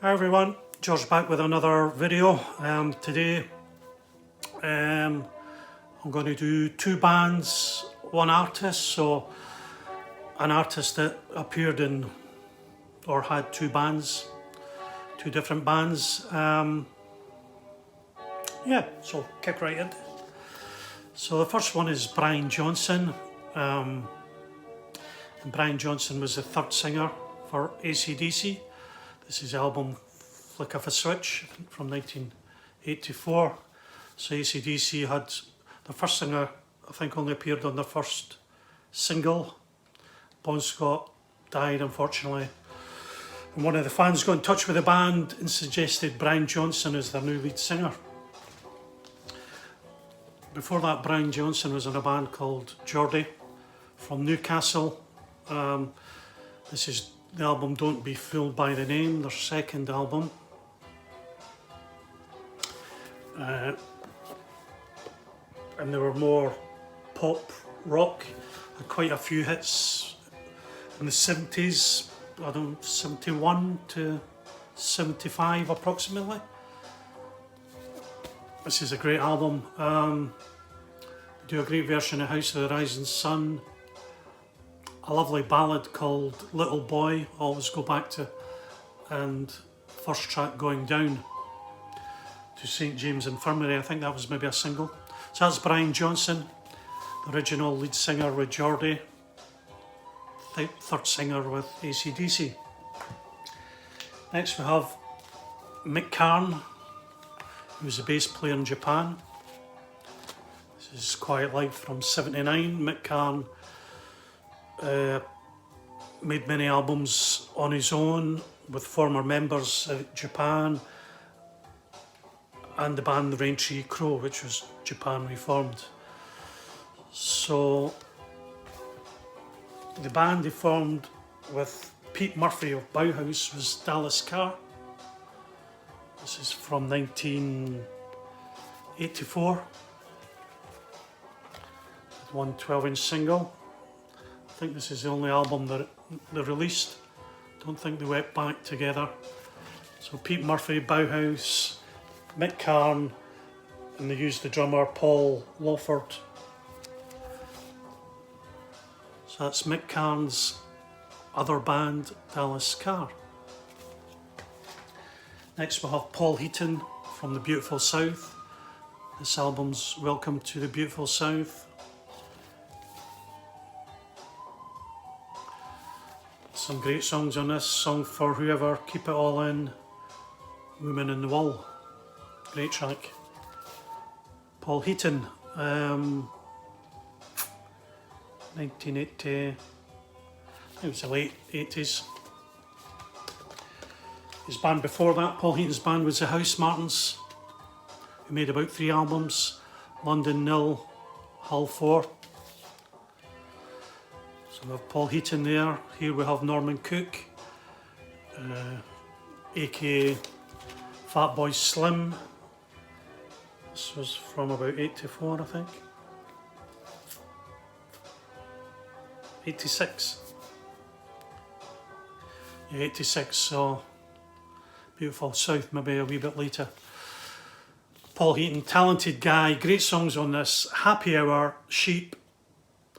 Hi everyone, George back with another video. Today I'm going to do two bands, one artist. So an artist that appeared in or had two bands, two different bands. So kick right in. So the first one is Brian Johnson. And Brian Johnson was the third singer for AC/DC. This is the album Flick of a Switch from 1984. So AC/DC had the first singer, I think, only appeared on the first single. Bon Scott died, unfortunately. And one of the fans got in touch with the band and suggested Brian Johnson as their new lead singer. Before that, Brian Johnson was in a band called Geordie from Newcastle. This is the album Don't Be Fooled by the Name, their second album. And they were more pop rock, had quite a few hits in the 70s, 71 to 75 approximately. This is a great album. They do a great version of House of the Rising Sun, a lovely ballad called Little Boy, always go back to, and first track Going Down to St James Infirmary. I think that was maybe a single. So that's Brian Johnson, the original lead singer with Geordie, third singer with AC/DC. Next we have Mick Karn, who was a bass player in Japan. This is Quiet Life from '79. Mick Karn made many albums on his own with former members of Japan and the band Raintree Crow, which was Japan reformed. So the band they formed with Pete Murphy of Bauhaus was Dallas Carr. This is from 1984. One 12-inch single. I think this is the only album that they released. Don't think they went back together. So Pete Murphy, Bauhaus, Mick Karn, and they used the drummer Paul Lawford. So that's Mick Karn's other band, Dallas Carr. Next we have Paul Heaton from the Beautiful South. This album's Welcome to the Beautiful South. Some great songs on this. Song for Whoever, Keep It All In, Woman in the Wall. Great track. Paul Heaton, 1980, it was the late 80s. His band before that, Paul Heaton's band, was the House Martins, who made about 3 albums, London Nil, Hull 4. So we have Paul Heaton there. Here we have Norman Cook, aka Fatboy Slim. This was from about 84, I think. 86. Yeah, 86, so Beautiful South, maybe a wee bit later. Paul Heaton, talented guy, great songs on this. Happy Hour, Sheep,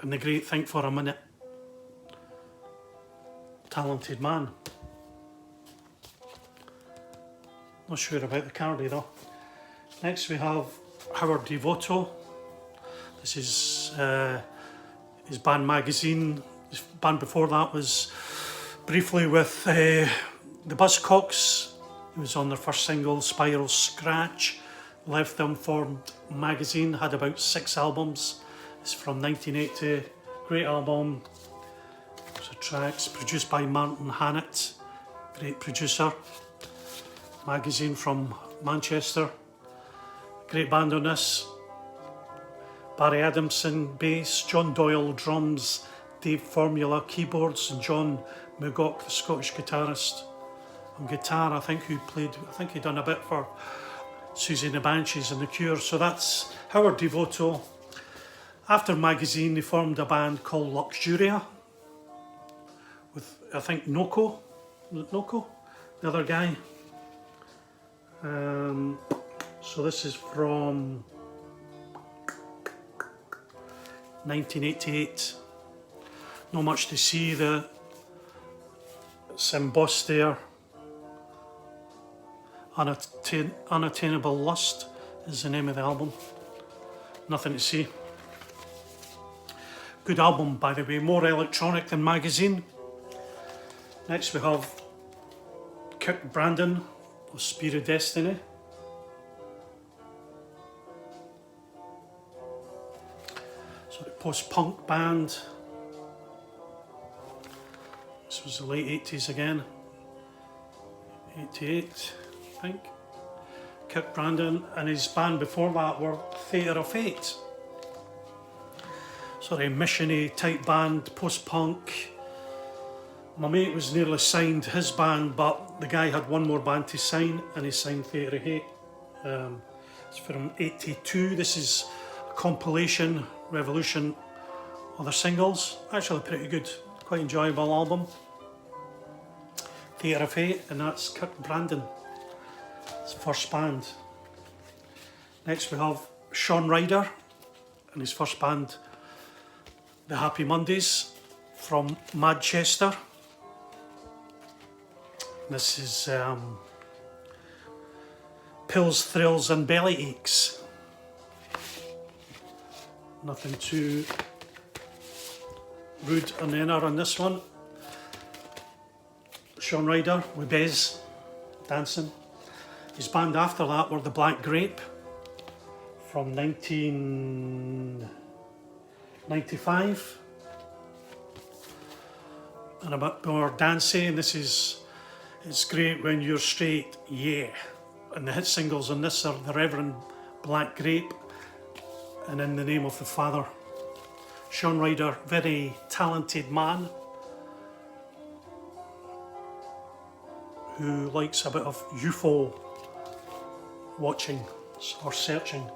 and the great Think for a Minute. Talented man. Not sure about the Cardi though. Next we have Howard Devoto. This is his band Magazine. His band before that was briefly with the Buzzcocks. He was on their first single, Spiral Scratch. Left them, formed Magazine, had about 6 albums. It's from 1980. Great album. So tracks produced by Martin Hannett, great producer. Magazine from Manchester. Great band on this. Barry Adamson bass, John Doyle drums, Dave Formula keyboards, and John McGock, the Scottish guitarist. On guitar, I think he'd done a bit for Susie and the Banshees and The Cure. So that's Howard Devoto. After Magazine, they formed a band called Luxuria with, I think, Noko, the other guy. So this is from 1988. Not much to see, it's embossed there. Unattainable Lust is the name of the album. Nothing to see. Good album, by the way, more electronic than magazine. Next we have Kirk Brandon of Spear of Destiny. Sort of post-punk band. This was the late 80s again. 88, I think. Kirk Brandon and his band before that were Theatre of Fate. Sort of mission-y type band, post-punk. My mate was nearly signed his band, but the guy had one more band to sign, and he signed Theatre of Hate. It's from 82. This is a compilation, Revolution, other singles. Actually pretty good, quite enjoyable album. Theatre of Hate, and that's Kirk Brandon, his first band. Next we have Shaun Ryder and his first band, The Happy Mondays, from Manchester. This is Pills, Thrills and Belly Aches. Nothing too rude on the inner on this one. Shaun Ryder with Bez dancing. His band after that were The Black Grape from 1995. And a bit more dancey, and this is It's Great When You're Straight, Yeah. And the hit singles on this are The Reverend Black Grape and In the Name of the Father. Shaun Ryder, very talented man who likes a bit of UFO watching or searching.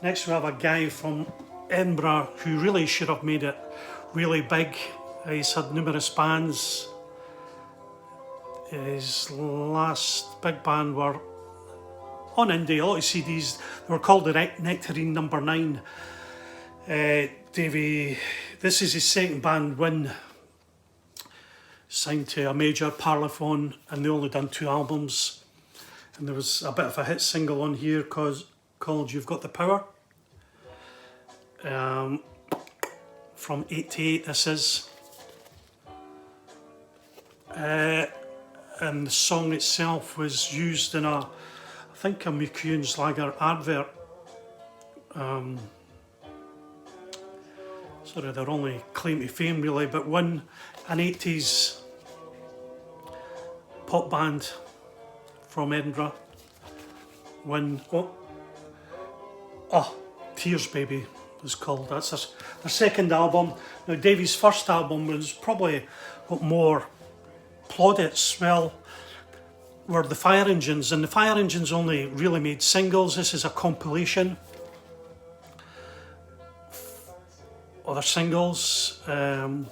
Next we have a guy from Edinburgh who really should have made it really big. He's had numerous bands. His last big band were on indie, a lot of CDs. They were called the Nectarine Number 9. Davie, this is his second band, Win. Signed to a major, Parlophone, and they only done 2 albums. And there was a bit of a hit single on here called You've Got the Power. From 88 this is. And the song itself was used in I think a McEwen's Lager advert. Sort of their only claim to fame really, but Win, an 80s pop band from Edinburgh. Win, Tears Baby was called. That's their second album. Now Davie's first album was probably got more plaudits, were the Fire Engines, and the Fire Engines only really made singles. This is a compilation. Other singles, and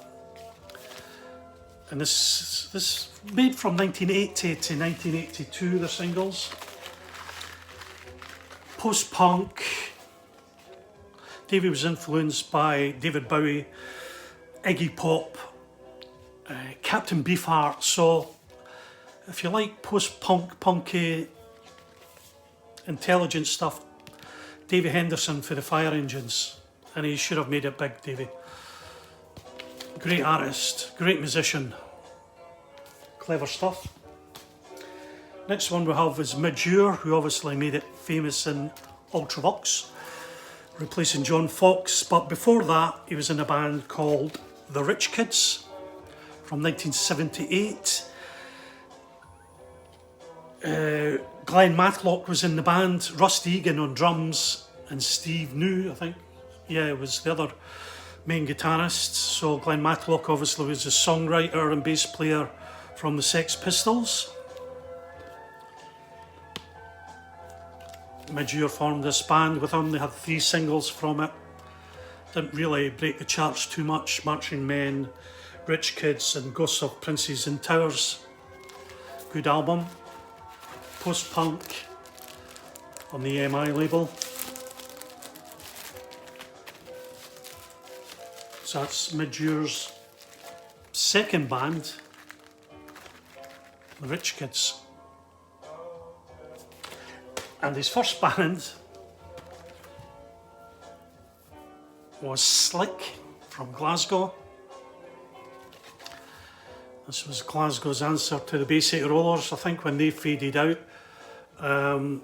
this made from 1980 to 1982, the singles. Post-punk. Davie was influenced by David Bowie, Iggy Pop, Captain Beefheart. So if you like post-punk, punky, intelligent stuff, Davie Henderson for the Fire Engines. And he should have made it big, Davie. Great artist, great musician, clever stuff. Next one we have is Mide, who obviously made it famous in Ultravox, replacing John Foxx. But before that, he was in a band called The Rich Kids from 1978. Glenn Matlock was in the band, Rusty Egan on drums, and Steve New, I think. Yeah, it was the other main guitarist. So Glenn Matlock obviously was a songwriter and bass player from the Sex Pistols. Mide formed this band with him. They had 3 singles from it. Didn't really break the charts too much. Marching Men, Rich Kids and Ghosts of Princes and Towers. Good album. Post-punk. on the EMI label. So that's Mide's second band, the Rich Kids. And his first band was Slick from Glasgow. This was Glasgow's answer to the Bay City Rollers. I think when they faded out, the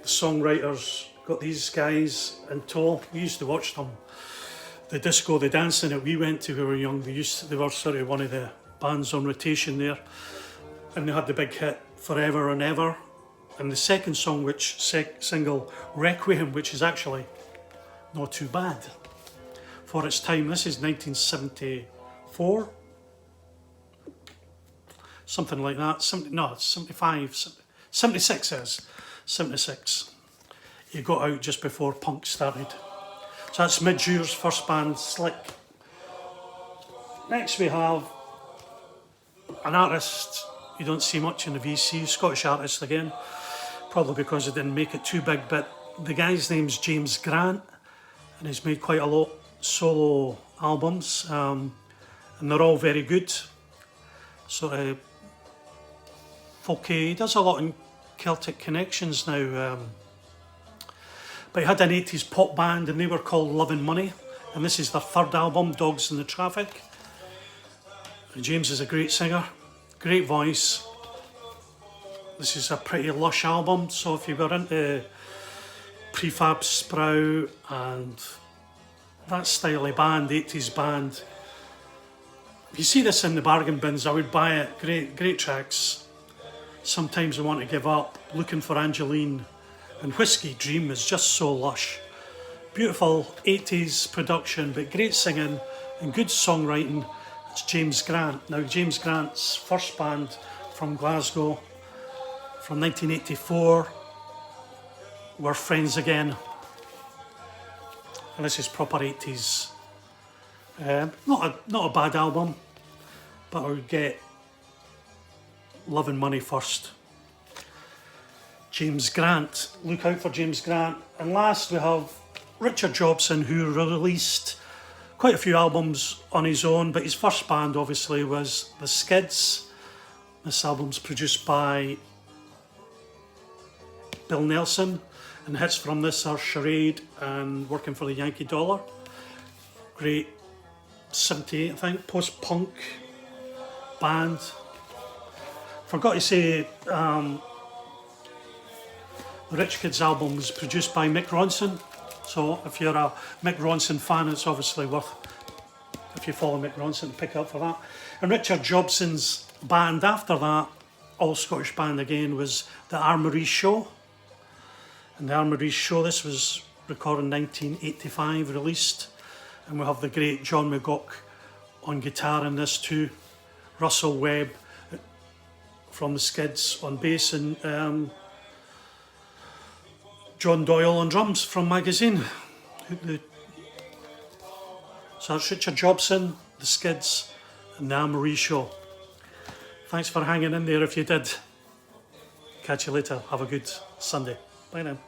songwriters got these guys in tow. We used to watch them. The disco, the dancing that we went to when we were young, they were sort of one of the bands on rotation there. And they had the big hit Forever and Ever. And the second song, single Requiem, which is actually not too bad for its time. This is 1974. Something like that. No, it's 75. 76 is. 76. He got out just before punk started. So that's Mide's first band, Slick. Next we have an artist you don't see much in the VC, Scottish artist again, probably because it didn't make it too big, but the guy's name's James Grant, and he's made quite a lot solo albums, and they're all very good. Sort of folky, he does a lot in Celtic Connections now, but he had an 80s pop band and they were called Love and Money, and this is their third album, Dogs in the Traffic. And James is a great singer, great voice. This is a pretty lush album, so if you were into Prefab Sprout and that style of band, 80s band, if you see this in the bargain bins, I would buy it. Great tracks. Sometimes I want to give up, Looking for Angeline, and Whiskey Dream is just so lush. Beautiful 80s production, but great singing and good songwriting. It's James Grant. Now, James Grant's first band from Glasgow from 1984 were Friends Again. And this is proper 80s. Not a bad album, but I would get Love and Money first. James Grant, look out for James Grant. And last we have Richard Jobson, who released quite a few albums on his own, but his first band obviously was The Skids. This album's produced by Bill Nelson, and hits from this are Charade and Working for the Yankee Dollar. Great 78, I think, post-punk band. Forgot to say, the Rich Kids album was produced by Mick Ronson, so if you're a Mick Ronson fan, it's obviously worth, if you follow Mick Ronson, to pick up for that. And Richard Jobson's band after that, all Scottish band again, was the Armoury Show. And the Armoury Show, this was recorded in 1985, released, and we have the great John McGough on guitar in this too, Russell Webb from the Skids on bass, and John Doyle on drums from Magazine. So that's Richard Jobson, the Skids, and the Armoury Show. Thanks for hanging in there if you did. Catch you later. Have a good Sunday. Bye now.